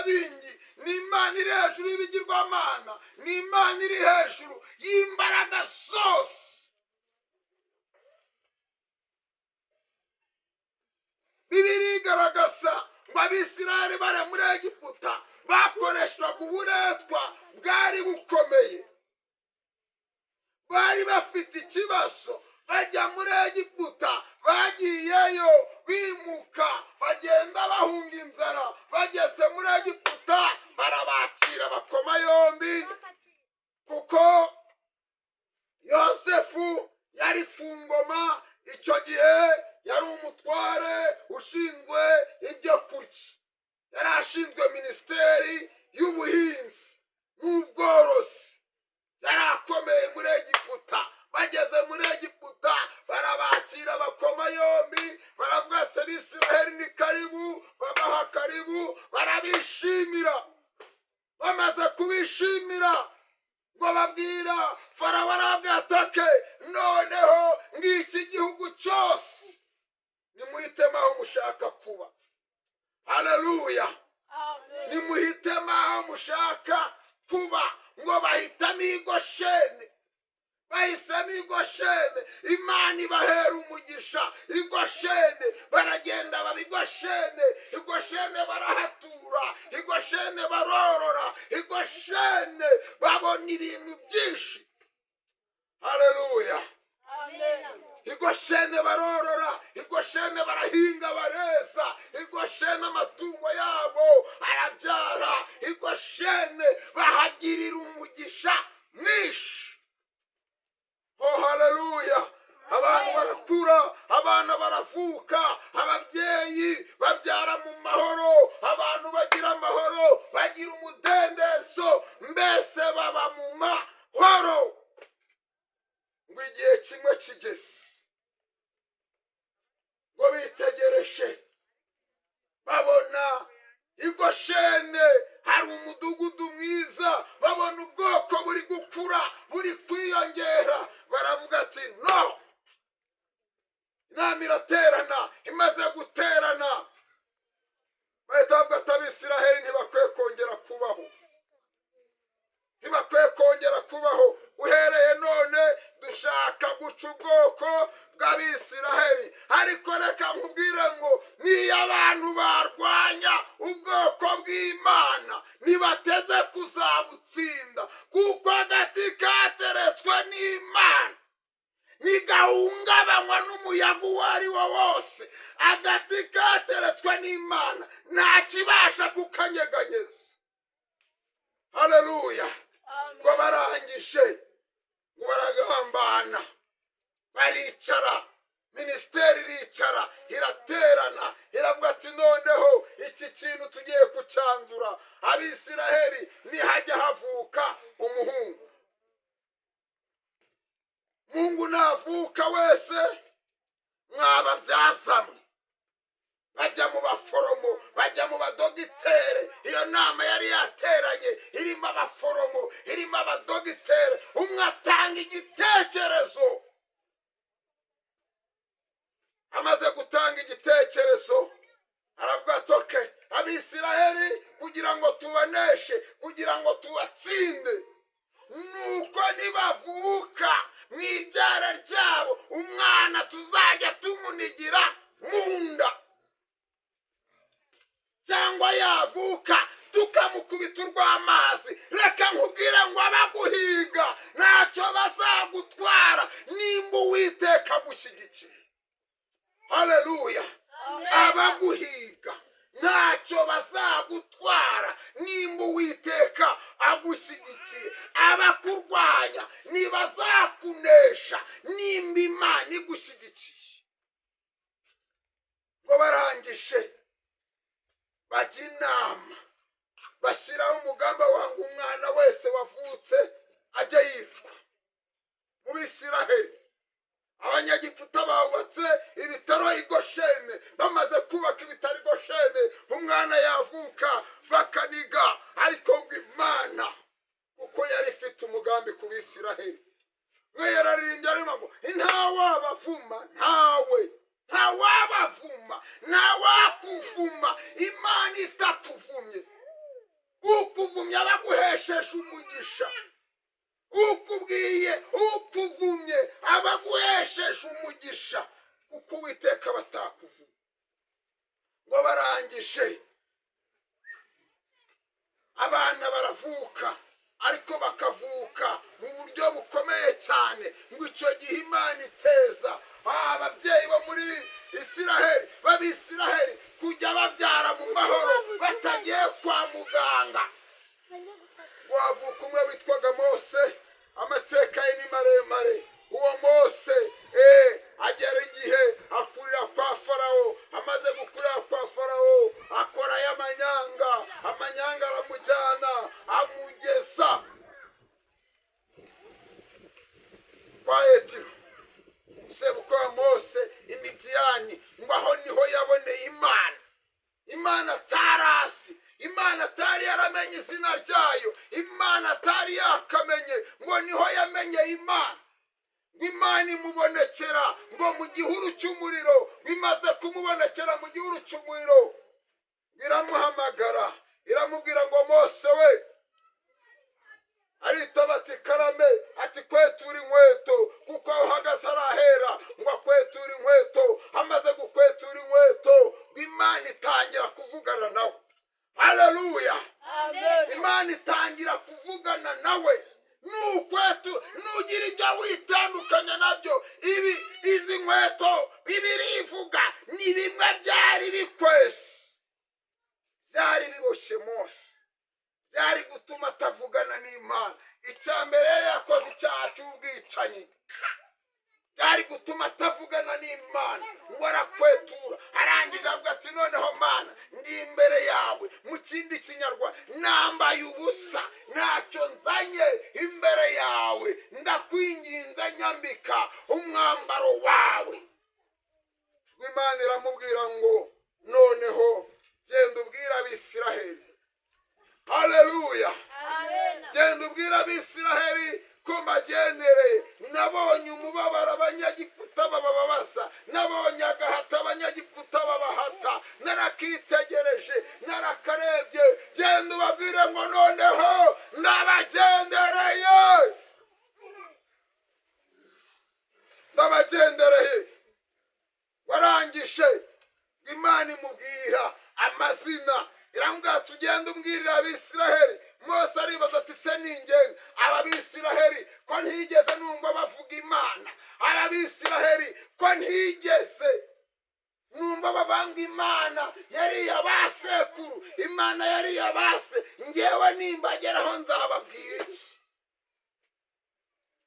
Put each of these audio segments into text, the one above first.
bingi ni Imana iri hejuru y'ibigirwamana, ni Imana iri hejuru y'imbaraga zose. Bibiliya igaragaza ngo Abisirayeli bari muri Egiputa bakoreshwaga uburetwa bwari bukomeye. Bari bafite ikibazo, bajya muri Egiputa, bagiyeyo bimuka, bagenda bahunga inzara. Bageze muri Egiputa barabakira bakoma yombi, kuko Yosefu yari ku ngoma icyo gihe, yari umutware ushinzwe ibyo kurya, yari ashinzwe minisiteri y'ubuhinzi n'ubworozi, yari akomeye muri Egiputa. Bageze muri Egiputa barabakira bakoma yombi, baravuga ati Abisirayeli ni karibu, babaha karibu, barabishimira. Bamaze kubishimira ngo babwira Farawo arabwatake, noneho ngiki gihugu cyose nimuhitemo aho mushaka kuba. Haleluya, nimuhitemo aho mushaka kuba. Ngo bahitamo i Gosheni, bahisemo i Gosheni, Imana ibahera umugisha. I Gosheni baragenda baba i Gosheni, i Gosheni barahatura, i Gosheni barorora, i Gosheni babona ibintu byinshi. Haleluya, i Gosheni barorora, i Gosheni barahinga bareza, i Gosheni amatungo yabo arabyara, i Gosheni bahagirira umugisha mwinshi. Oh haleluya, abantu barakura, abana baravuka, ababyeyi babyara mu mahoro, abantu bagira amahoro, bagira umudendezo, mbese baba mu mahoro. Ngo igihe kimwe kigeze, ngo bitegereje babona i Gosheni hari umudugudu mwiza, babona ubwoko buri gukura, buri kwiyongera. Baravuga ati no, inama iraterana. Imaze guterana bahita bavuga ati Abisirayeli ntibakwiye kongera kubaho, ntibakwiye kongera kubaho. Uhereye none dushaka guca ubwoko bw'Abisirayeli. Ariko reka nkubwire ngo niyo abantu barwanya ubwoko bw'Imana ntibateze kuzabutsinda, kuko agati kateretswe n'Imana ntigahungabanywa n'umuyaga uwo ari wo wose. Agati kateretswe n'Imana nta kibasha kukanyeganyeza. Haleluya, ngo barangije, ngo baragambana, baricara, minisiteri iricara, iraterana, iravuga ati noneho iki kintu tugiye kucyanzura. Abisirayeli nihajya havuka umuhungu, Mungu navuka wese mwababyasamwe, bajya mu baforomo, bajya mu badogitere. Iyo nama yari yateranye irimo abaforomo, irimo abadogitere. Umwe atanga igitekerezo. Amaze gutanga igitekerezo aravuga ati okay, Abisirayeli kugira ngo tubaneshe, kugira ngo tubatsinde, nuko nibavuka mu ibyara ryabo umwana tuzajya tumunigira mu nda, cyangwa yavuka tukamukubita urw'amazi. Reka nkubwire ngo abaguhiga ntacyo bazagutwara nimba Uwiteka agushyigikiye. Haleluya, abaguhiga ntacyo bazagutwara nimba Uwiteka agushyigikiye. Abakurwanya ntibazakunesha nimba Imana igushyigikiye. Ngo barangije bajya inama, bashyiraho umugambi wanga umwana wese wavutse ajya yicwa. Mu Bisirayeli Abanyagiputa bahubatse ibitaro i Gosheni. Bamaze kubaka ibitaro i Gosheni, umwana yavuka bakaniga. Ariko ngo Imana kuko yari ifite umugambi ku Bisirayeli, mwe yararirimbye arimo ngo ntawabavuma, ntawabavuma, ntawakuvuma Imana itakuvumye. cyane ngo icyo gihe imana iteza ababyeyi bo muri isiraheli b'abisiraheli kujya babyara mu mahoro batagiye kwa muganga. Wavuka umwe witwaga Mose, amateka ye ni maremare. Uwo Mose agera igihe akurira kwa Farawo. Amaze gukurira kwa Farawo akora y'amanyanga, amanyanga aramujyana amugeza kwa Yetiro sebukwe wa Mose Imidiyani, ngo aho niho yaboneye Imana. Imana tarasi, Imana atari yaramenye izina ryayo, Imana atari yakamenye, ngo niho yamenye Imana. Imana imubonekera ngo mu gihuru cy'umuriro. Bimaze kumubonekera mu gihuru cy'umuriro, iramuhamagara iramubwira ngo Mose we. Aritaba ati karame, ati kwetura inkweto kuko aho uhagaze arahera, ngo akwetura inkweto. Amaze gukwetura inkweto, Imana itangira kuvugana nawe. Haleluya, amen. Imana itangira kuvugana nawe. Nukwetu nugira ibyo witandukanya nabyo. Izi nkweto Bibiri ivuga ni bimwe byari bikwese, byari biboshye Mose, byari gutuma atavugana n'Imana. Icya mbere yakoze icyaha cy'ubwicanyi, byari gutuma atavugana n'Imana. Ngo arakwetura, arangije avuga ati noneho Mana ndi imbere yawe. Mu kindi kinyarwanda, nambaye ubusa, ntacyo nzanye imbere yawe, ndakwinginze nyambika umwambaro wawe. Imana iramubwira ngo noneho genda ubwira Abisiraheli. Haleluya, amen. Genda ubwira Abisiraheli ko mbagendereye. Nabonye umubabaro abanyagiputa bababaza, nabonye agahato abanyagiputa babahata, narakitegereje, narakarebye. Genda ubabwire ngo noneho ndabagendereye, ndabagendereye. Warangije Imana imubwira amazina, iramubwira tugenda umbwirira Abisiraheli. Mose aribaza ati se ningenzi aba Bisiraheli ko ntigeze numva bavuga Imana? Aba Bisiraheli ko ntigeze numva babanga Imana? Yari yabasekuru, Imana yari yabase. Ngewe nimbageraho nzababwira iki?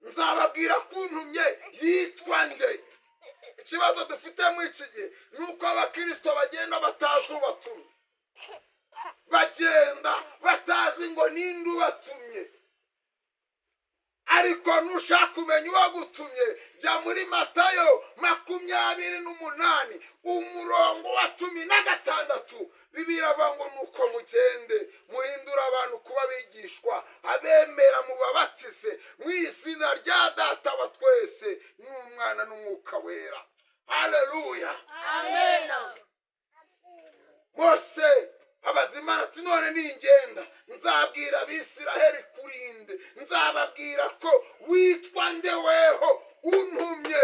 Nzababwira kuntumye yitwa nde? Ikibazo dufite mu iki gihe nuko abakristo bagenda batazi ubatumye, bagenda batazi ngo ninde ubatumye. Ariko nushaka kumenya uwagutumye, jya muri Matayo 28 umurongo wa 16. Bibiri avuga ngo nuko mugende muhindura abantu kuba bigishwa, abemera mubabatize mu izina rya Data wa twese n'Umwana n'Umwuka wera. Haleluya, amen. Mose abazimana ati none ningenda nzabwira Abisiraheli kurinde, nzababwira ko witwa nde weho untumye.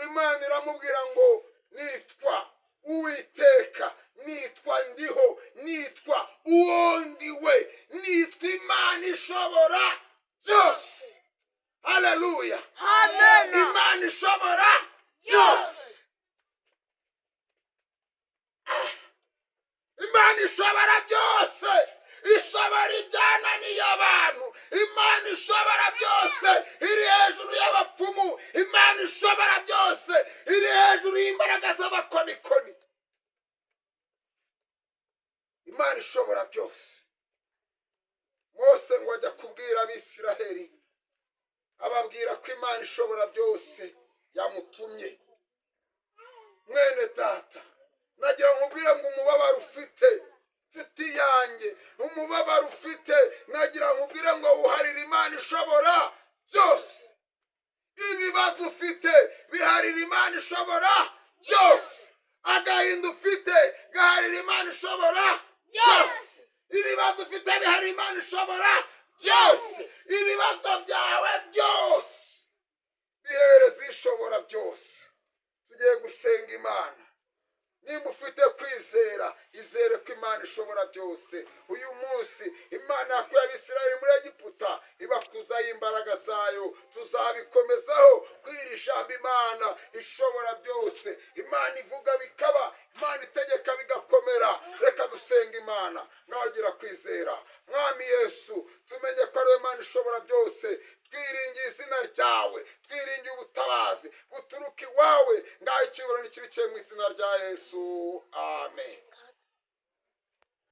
Imana iramubwira ngo nitwa Uwiteka, nitwa ndiho, nitwa uwo ndiwe, nitwa Imana ishobora byose. Haleluya, amen. Imana ishobora byose. Imana ishobora byose, ishobora ibyananiye abantu. Imana ishobora byose, iri hejuru y'abapfumu. Imana ishobora byose, iri hejuru y'imbaraga z'abakonikoni. Imana ishobora byose. Mose ngo ajya kubwira Abisiraheli, ababwira ko Imana ishobora byose yamutumye. Mwene data, nagira nkubwire ngo umubabaro ufite nshuti yanjye, umubabaro ufite, nagira nkubwire ngo uharire Imana ishobora byose. Ibibazo ufite biharire Imana ishobora byose. Agahinda ufite gaharire Imana ishobora byose. Ibibazo ufite biharire Imana ishobora byose. Ibibazo byawe byose bihereze ishobora byose. Tugiye gusenga Imana. nimba ufite kwizera izere ko imana ishobora byose. Uyu munsi imana yakuye abisirayeli muri egiputa ibakuzaho imbaraga zayo, tuzabikomezaho kw'iri jambo imana ishobora byose. Imana ivuga bikaba, imana itegeka bigakomera. Reka dusenga imana. Ngaho gira kwizera. Mwami Yesu, tumenye ko ari imana ishobora byose. Twiringiye izina ryawe, twiringiye ubutabazi buturuka iwawe. Ngaho icyubahiro n'ikibi cye mu izina rya Yesu, amen.